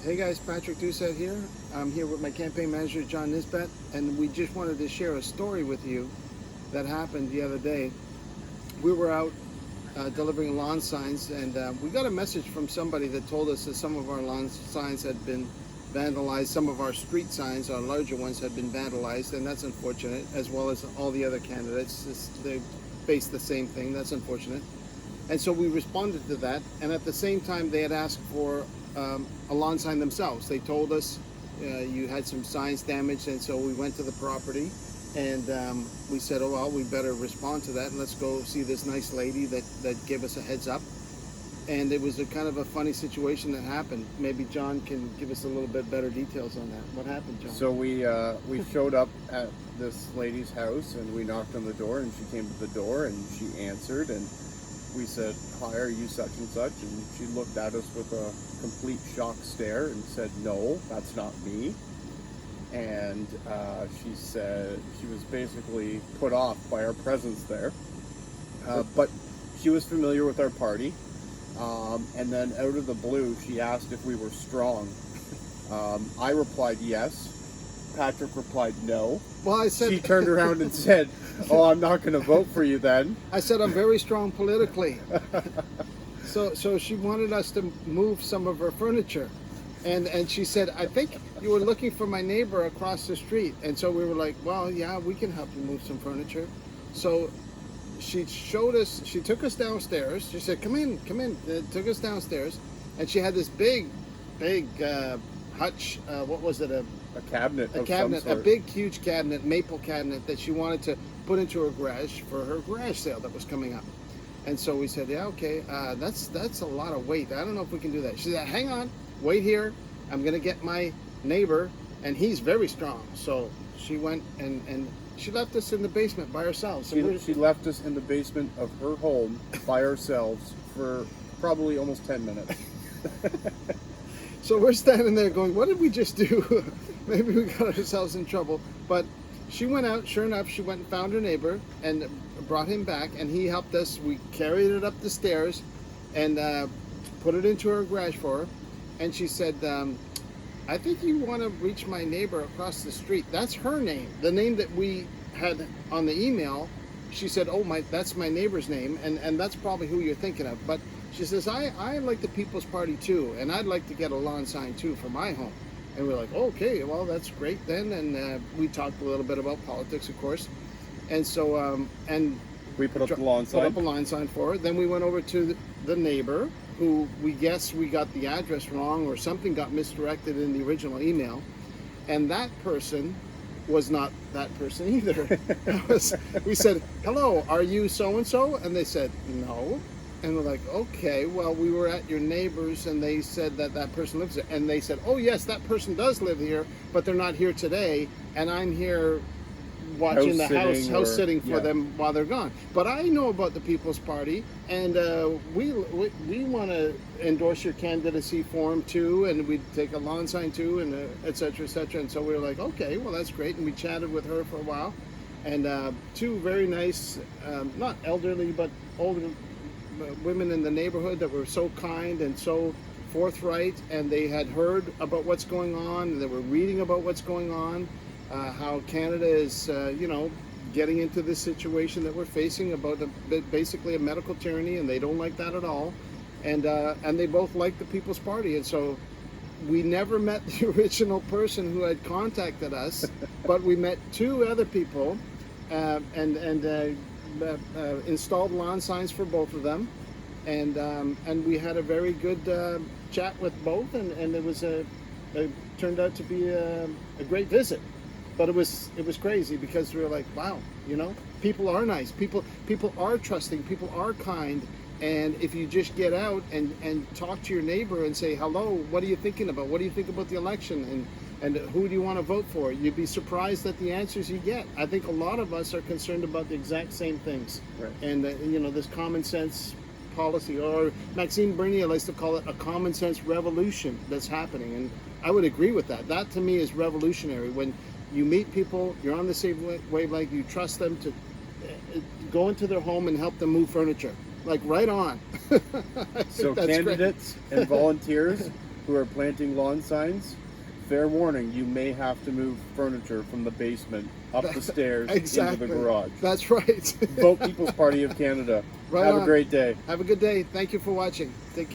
Hey guys, Patrick Doucette here. I'm here with my campaign manager, John Nisbet, and we just wanted to share a story with you that happened the other day. We were out delivering lawn signs, and we got a message from somebody that told us that some of our lawn signs had been vandalized. Some of our street signs, our larger ones, had been vandalized, and that's unfortunate, as well as all the other candidates. They face the same thing. That's unfortunate. And so we responded to that, and at the same time, they had asked for a lawn sign themselves. They told us you had some signs damaged, and so we went to the property, and we said, oh well, we better respond to that, and let's go see this nice lady that gave us a heads up. And it was a kind of a funny situation that happened. Maybe John can give us a little bit better details on that. What happened, John? So we showed up at this lady's house, and we knocked on the door, and she came to the door, and she answered, and we said, hi, are you such and such? And she looked at us with a complete shocked stare and said, no, that's not me. And she said she was basically put off by our presence there. But she was familiar with our party. And then out of the blue, she asked if we were strong. I replied yes. Patrick replied no. Well, I said She turned around and said, oh, I'm not going to vote for you then. I said I'm very strong politically. So she wanted us to move some of her furniture. And she said, I think you were looking for my neighbor across the street. And so we were like, well, yeah, we can help you move some furniture. So she took us downstairs. She said, come in. Took us downstairs. And she had this big hutch, what was it, A cabinet a of cabinet, some a sort. big, huge cabinet, maple cabinet that she wanted to put into her garage for her garage sale that was coming up. And so we said, yeah, okay, that's a lot of weight. I don't know if we can do that. She said, hang on, wait here. I'm gonna get my neighbor, and he's very strong. So she went and she left us in the basement by ourselves. So She left us in the basement of her home by ourselves for probably almost 10 minutes. So we're standing there going, what did we just do? Maybe we got ourselves in trouble. But she went out, sure enough, she went and found her neighbor and brought him back, and he helped us. We carried it up the stairs and put it into her garage for her. And she said, I think you want to reach my neighbor across the street. That's her name. The name that we had on the email, she said, oh, that's my neighbor's name, and that's probably who you're thinking of. But she says, I like the People's Party too, and I'd like to get a lawn sign too for my home. And we're like, okay, well, that's great then. And we talked a little bit about politics, of course. And so, and We put up the lawn put sign. up a lawn sign for her. Then we went over to the neighbor, who we guess we got the address wrong or something got misdirected in the original email. And that person was not that person either. We said, hello, are you so-and-so? And they said, no. And we're like, okay, well, we were at your neighbor's and they said that person lives there. And they said, oh yes, that person does live here, but they're not here today. And I'm here watching house sitting for them while they're gone. But I know about the People's Party, and we want to endorse your candidacy form too, and we'd take a lawn sign too, and et cetera, et cetera. And so we were like, okay, well, that's great. And we chatted with her for a while, and two very nice, not elderly, but older women in the neighborhood that were so kind and so forthright, and they had heard about what's going on, and they were reading about what's going on, how Canada is, getting into this situation that we're facing about basically a medical tyranny, and they don't like that at all, and they both like the People's Party. And so we never met the original person who had contacted us, but we met two other people, and installed lawn signs for both of them, and we had a very good chat with both, and it turned out to be a great visit. But it was crazy because we were like, wow, people are nice, people are trusting, people are kind, and if you just get out and talk to your neighbor and say, hello, what are you thinking about? What do you think about the election? And who do you want to vote for? You'd be surprised at the answers you get. I think a lot of us are concerned about the exact same things. Right. And, this common sense policy, or Maxime Bernier likes to call it a common sense revolution that's happening. And I would agree with that. That to me is revolutionary. When you meet people, you're on the same wavelength, you trust them to go into their home and help them move furniture. Like, right on. So that's candidates and volunteers, who are planting lawn signs, fair warning, you may have to move furniture from the basement up the stairs Exactly. into the garage. That's right. Vote People's Party of Canada. Right Have on. a great day. Have a good day. Thank you for watching. Take care.